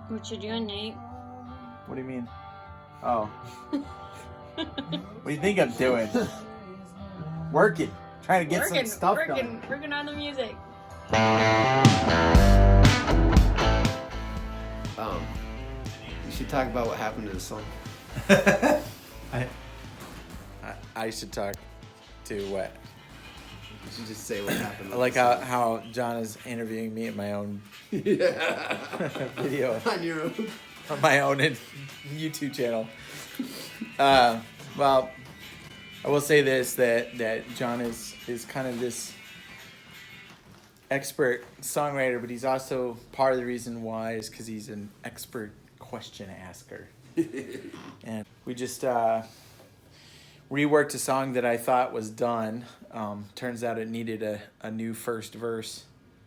What you doing, Nate? What do you mean? Oh. What do you think I'm doing? Working. Trying to get some stuff done. Working on the music. You should talk about what happened to the song. I should talk to what? You should just say what happened. I like how John is interviewing me in my own video. On your own. On my own YouTube channel. Well, I will say this, that John is kind of this expert songwriter, but he's also part of the reason why is because he's an expert question asker. And we just reworked a song that I thought was done. Turns out it needed a new first verse.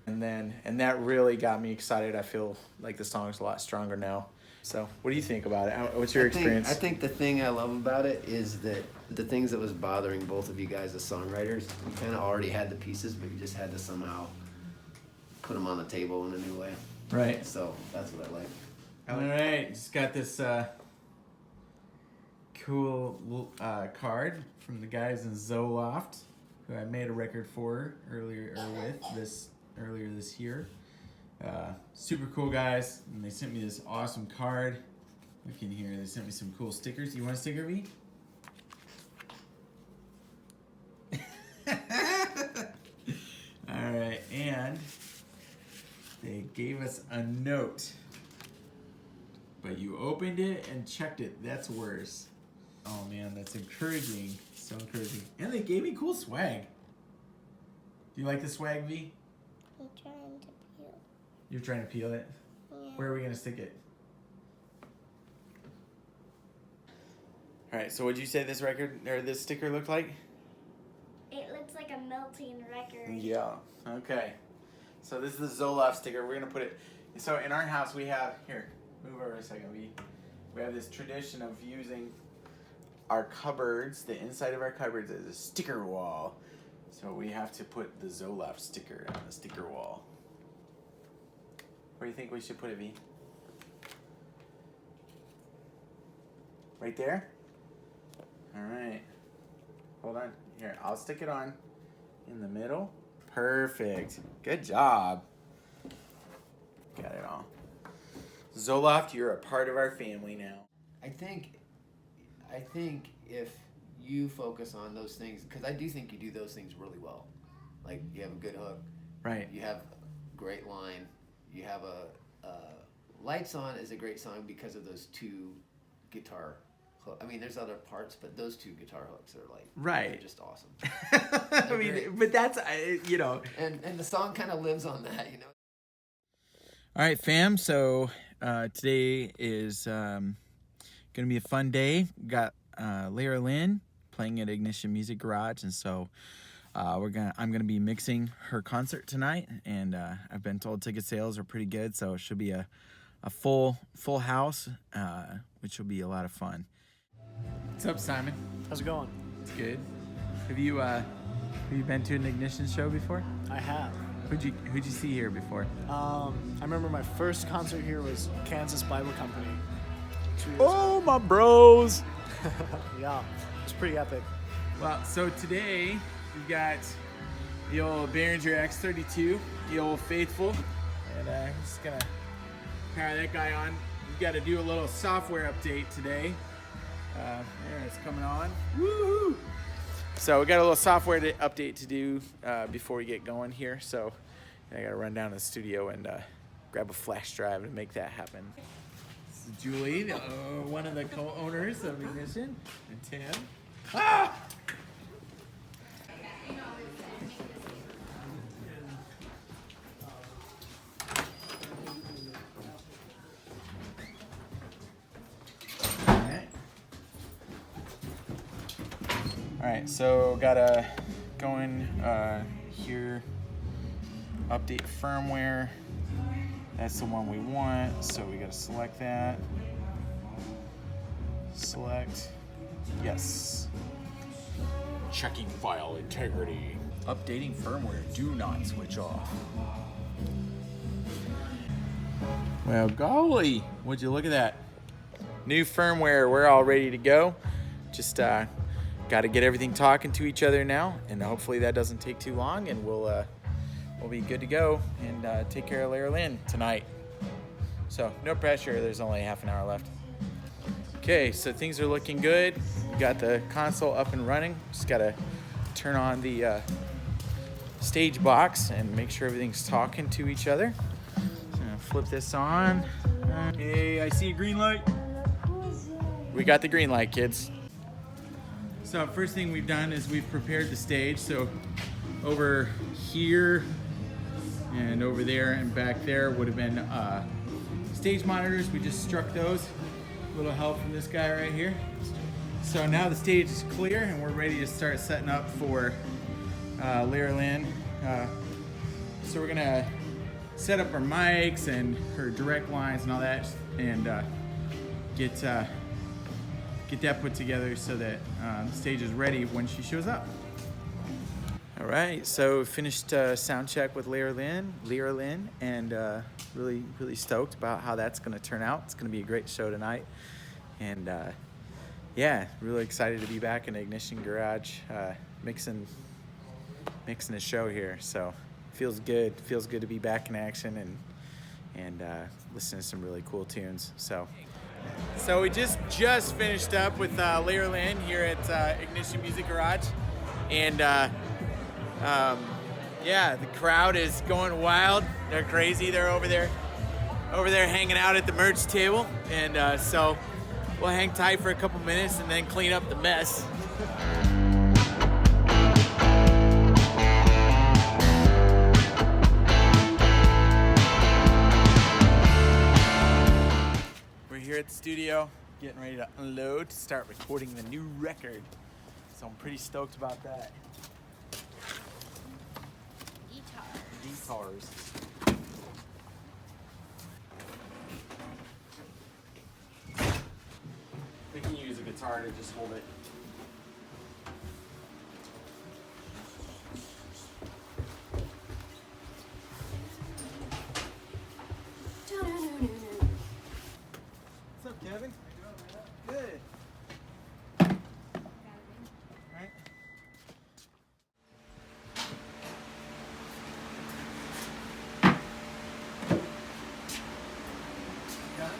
And that really got me excited. I feel like the song's a lot stronger now. So what do you think about it? What's your experience? I think the thing I love about it is that the things that was bothering both of you guys as songwriters, you kind of already had the pieces, but you just had to somehow put them on the table in a new way. Right. So that's what I like. All right, just got this cool card from the guys in Zolopht, who I made a record for earlier this year. Super cool guys, and they sent me this awesome card. Look in here, they sent me some cool stickers. You want a sticker, V? All right, and they gave us a note. But you opened it and checked it. That's worse. Oh man, that's encouraging. So encouraging. And they gave me cool swag. Do you like the swag, V? I'm trying to peel. You're trying to peel it? Yeah. Where are we gonna stick it? Alright, so what'd you say this record or this sticker looked like? It looks like a melting record. Yeah. Okay. So this is the Zolopht sticker. We're gonna put it. So in our house we have here. Move over a second, V. We have this tradition of using our cupboards, the inside of our cupboards, as a sticker wall. So we have to put the Zolopht sticker on the sticker wall. Where do you think we should put it, V? Right there? All right. Hold on. Here, I'll stick it on in the middle. Perfect. Good job. Got it all. Zolopht, you're a part of our family now. I think if you focus on those things, because I do think you do those things really well. Like you have a good hook. Right. You have a great line. You have Lights On is a great song because of those two guitar hooks. I mean, there's other parts, but those two guitar hooks are like, right. They're just awesome. I mean, great. But that's, you know. And the song kind of lives on that, you know. All right, fam. So today is going to be a fun day. We got Lera Lynn playing at Ignition Music Garage, and so I'm gonna be mixing her concert tonight. And I've been told ticket sales are pretty good, so it should be a full house, which will be a lot of fun. What's up, Simon? How's it going? It's good. Have you been to an Ignition show before? I have. Who'd you see here before? I remember my first concert here was Kansas Bible Company. 2 years Oh, my bros! Yeah, it was pretty epic. Well, so today we got the old Behringer X32, the old faithful, and I'm just gonna power that guy on. We've got to do a little software update today. There, it's coming on. Woohoo! So we got a little software update to do before we get going here. So I got to run down to the studio and grab a flash drive and make that happen. This is Julie, one of the co-owners of Ignition, and Tim. Ah! All right, so gotta go in here, update firmware. That's the one we want, so we gotta select that. Select, yes. Checking file integrity. Updating firmware, do not switch off. Well, golly, would you look at that? New firmware, we're all ready to go. Just got to get everything talking to each other now, and hopefully that doesn't take too long, and we'll be good to go and take care of Lera Lynn tonight. So no pressure, there's only half an hour left. Okay, so things are looking good. We got the console up and running. Just got to turn on the stage box and make sure everything's talking to each other. Flip this on. Hey, I see a green light. We got the green light, kids. So first thing we've done is we've prepared the stage. So over here and over there and back there would have been stage monitors. We just struck those. A little help from this guy right here. So now the stage is clear and we're ready to start setting up for Lera Lynn. So we're gonna set up our mics and her direct lines and all that, and get that put together so that the stage is ready when she shows up. All right, so finished sound check with Lera Lynn, and really stoked about how that's going to turn out. It's going to be a great show tonight, and yeah, really excited to be back in the Ignition Garage, mixing a show here. So feels good to be back in action and listen to some really cool tunes. So we just finished up with Lera Lynn here at Ignition Music Garage, and yeah, the crowd is going wild. They're crazy. They're over there hanging out at the merch table, and so we'll hang tight for a couple minutes and then clean up the mess. Here at the studio, getting ready to unload to start recording the new record. So I'm pretty stoked about that. Guitars. We can use a guitar to just hold it. What's up, Kevin? Good. Right. Got it?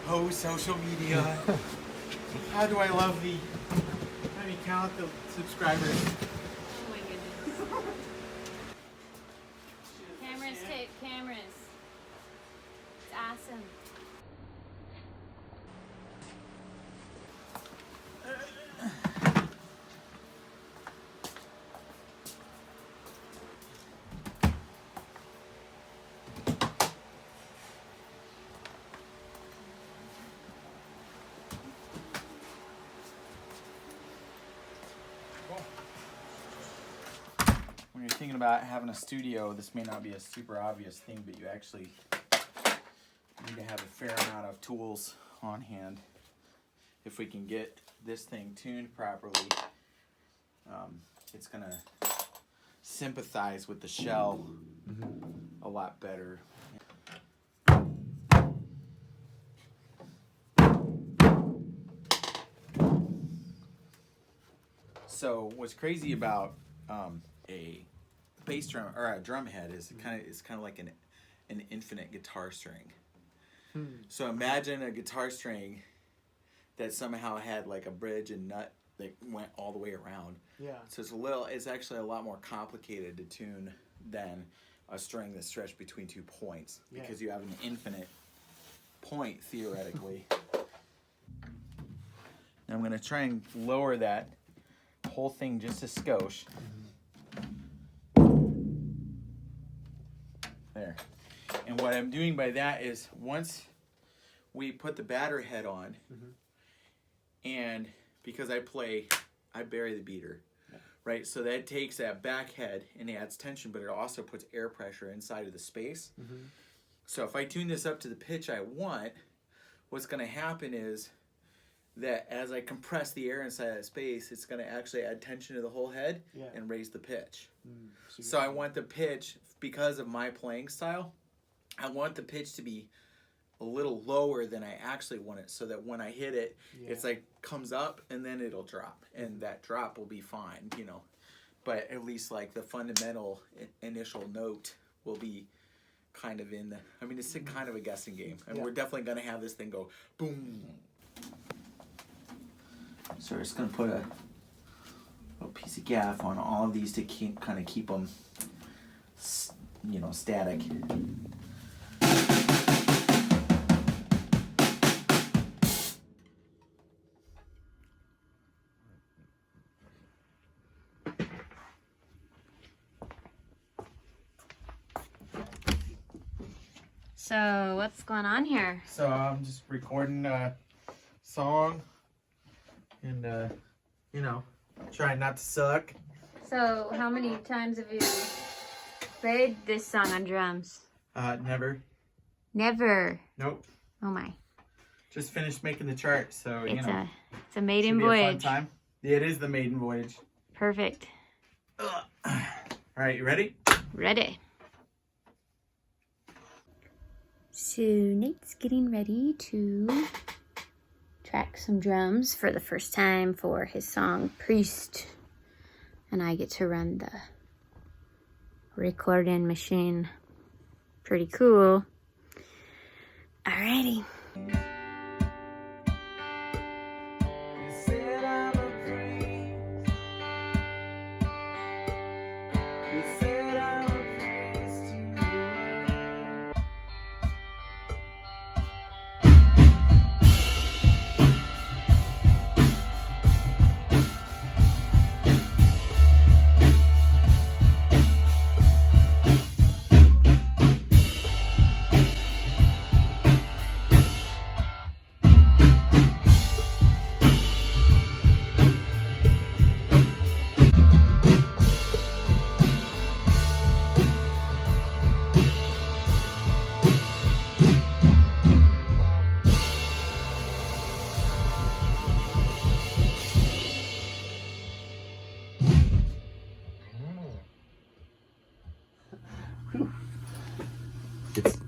Oh, social media. How do I love the... How do you count the subscribers? Oh my goodness. Cameras, tape, cameras. It's awesome. When you're thinking about having a studio, this may not be a super obvious thing, but you actually need to have a fair amount of tools on hand. If we can get this thing tuned properly, it's gonna sympathize with the shell a lot better. So what's crazy about a bass drum or a drum head is it's kind of like an infinite guitar string. So imagine a guitar string that somehow had like a bridge and nut that went all the way around. Yeah. So it's actually a lot more complicated to tune than a string that's stretched between 2 points, because you have an infinite point theoretically. And I'm going to try and lower that whole thing just a skosh. There. And what I'm doing by that is once we put the batter head on, and because I bury the beater, right? So that takes that back head and adds tension, but it also puts air pressure inside of the space. So if I tune this up to the pitch I want, what's going to happen is that as I compress the air inside that space, it's going to actually add tension to the whole head and raise the pitch. So I want the pitch, because of my playing style, I want the pitch to be a little lower than I actually want it, so that when I hit it, it's like comes up and then it'll drop, and that drop will be fine, you know. But at least like the fundamental initial note will be kind of in the, I mean, it's kind of a guessing game. And we're definitely going to have this thing go boom. So we're just going to put a little piece of gaff on all of these to kind of keep them, you know, static. So what's going on here? So I'm just recording a song and, you know, trying not to suck. So how many times have you played this song on drums? Never. Never. Nope. Oh my. Just finished making the chart, so, you know. It's a maiden should be a fun voyage. time. Yeah, it is the maiden voyage. Perfect. All right, you ready? Ready. So Nate's getting ready to track some drums for the first time for his song Priest. And I get to run the recording machine. Pretty cool. Alrighty.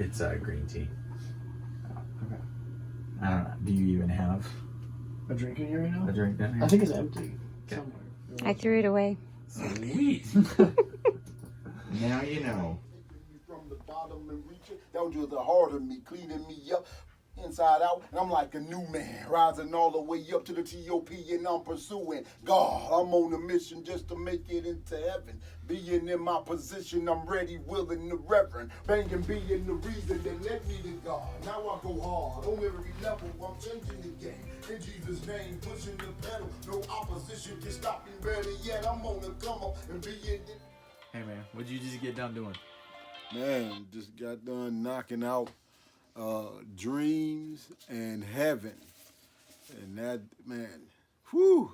It's green tea. Okay. I don't know. Do you even have A drink in here right now? a drink down here? I think it's empty somewhere. I threw it away. Sweet. Now you know. From the bottom and reaching down to the heart of me, cleaning me up inside out, and I'm like a new man, rising all the way up to the T.O.P. and I'm pursuing God. I'm on a mission just to make it into heaven. Being in my position, I'm ready, willing, the reverend. Banging, being the reason that led me to God. Now I go hard on every level. I'm changing the game. In Jesus' name, pushing the pedal. No opposition can stop me. Better yet, I'm on the come up and be in it. Hey man, what'd you just get done doing? Man, just got done knocking out Dreams and Heaven. And that, man, whew.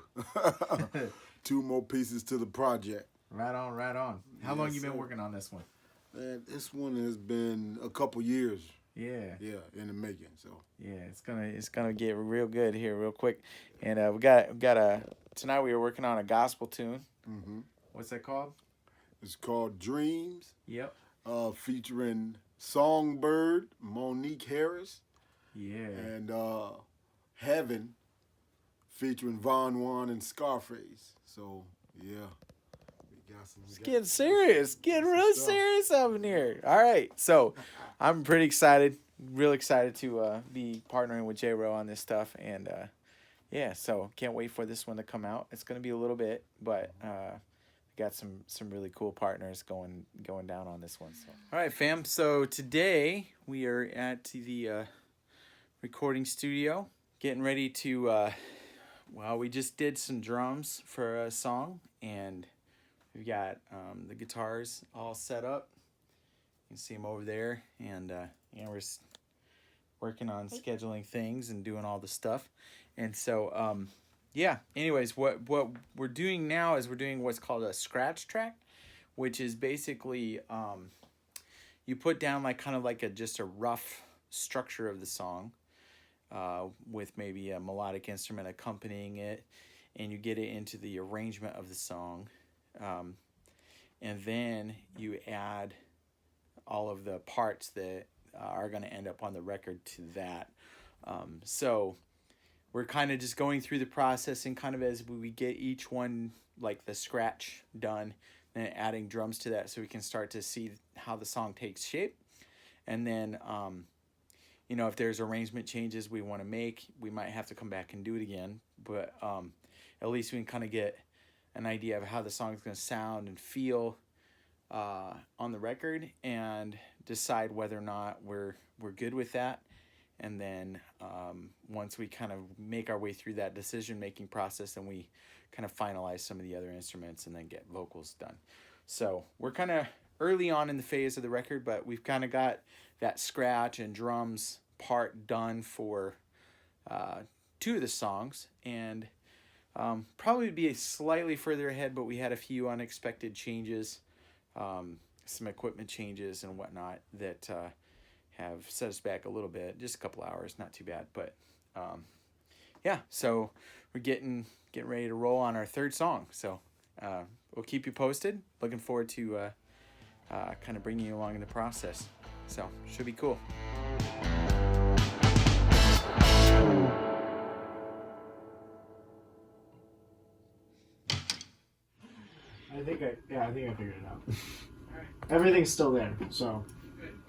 2 more pieces to the project. Right on, right on. How long you been working on this one? Man, this one has been a couple years. Yeah. Yeah, in the making. So Yeah, it's gonna get real good here real quick. And we got a tonight we were working on a gospel tune. mm-hmm. What's that called? It's called Dreams, Yep. featuring Songbird, Monique Harris, Yeah. and Heaven, featuring Von Juan and Scarface. So yeah, we got some. It's getting serious. Getting real serious up in here. All right. So I'm pretty excited. Real excited to be partnering with J-Ro on this stuff. And yeah, so can't wait for this one to come out. It's going to be a little bit, but got some really cool partners going down on this one. So. All right, fam. So today we are at the recording studio getting ready to, well, we just did some drums for a song, and we've got the guitars all set up. You can see them over there, and we're working on scheduling things and doing all the stuff. And so, yeah, anyways, what we're doing now is we're doing what's called a scratch track, which is basically you put down like kind of like just a rough structure of the song, with maybe a melodic instrument accompanying it, and you get it into the arrangement of the song. And then you add all of the parts that are going to end up on the record to that. So we're kind of just going through the process, and kind of as we get each one, like the scratch done, then adding drums to that so we can start to see how the song takes shape. And then, you know, if there's arrangement changes we want to make, we might have to come back and do it again. But at least we can kind of get an idea of how the song is going to sound and feel on the record, and decide whether or not we're good with that. And then once we kind of make our way through that decision-making process, then we kind of finalize some of the other instruments and then get vocals done. So we're kind of early on in the phase of the record, but we've kind of got that scratch and drums part done for 2 of the songs, and probably be slightly further ahead, but we had a few unexpected changes, some equipment changes and whatnot that have set us back a little bit, just a couple hours, not too bad. But yeah, so we're getting ready to roll on our 3rd song. So we'll keep you posted. Looking forward to kind of bringing you along in the process. So should be cool. I think I figured it out. Everything's still there, so